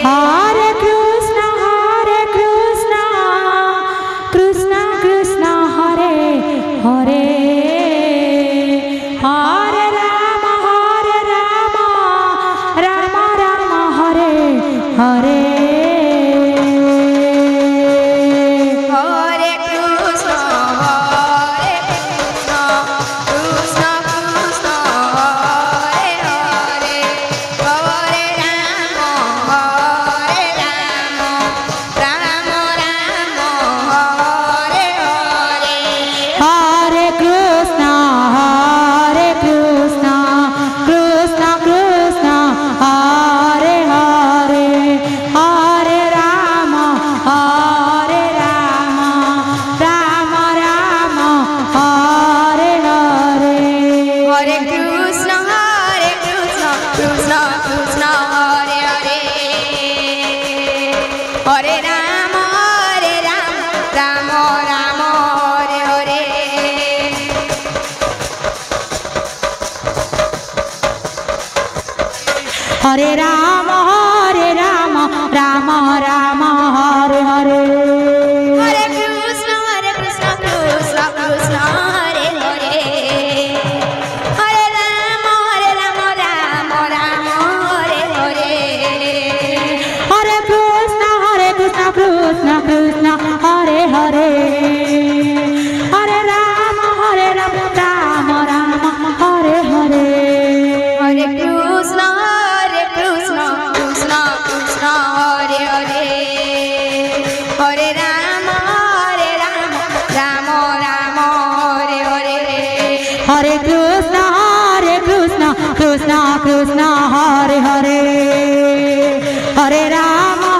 Hare Krishna, Krishna Krishna, Hare Hare, Hare Rama, Rama Rama, Hare Hare. Hare Rama, Rama Rama, Hare Hare. Hare Krishna, Krishna Krishna, Hare Hare. Hare Rama, Rama Rama, Hare Hare. Hare Krishna, Krishna Krishna, Hare Hare. Hare Rama, Rama Rama, Hare Hare. Hare Krishna, Krishna Krishna, Hare Hare. Hare Rama, Rama Rama, Hare Hare. Hare Krishna, Krishna Krishna, Hare Hare. Hare Rama,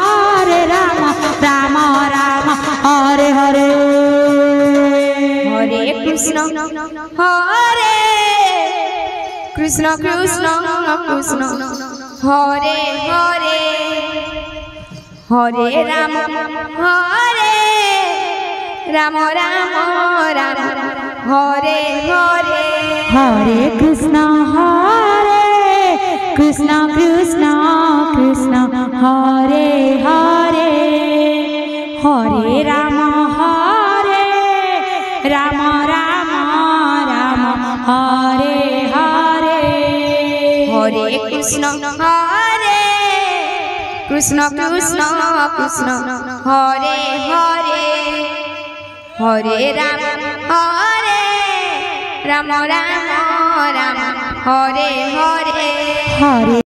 Rama Rama, Hare Hare. Hare Krishna, Krishna Krishna, Hare Hare. Hare Rama, Rama Rama, Hare Hare. Hare Krishna, Krishna Krishna, Hare Hare. Hare Rama, Rama Rama, Hare Hare. Hare Krishna, Krishna Krishna, Hare Hare. Hare Rama, Rama Rama, Hare Hare. Hare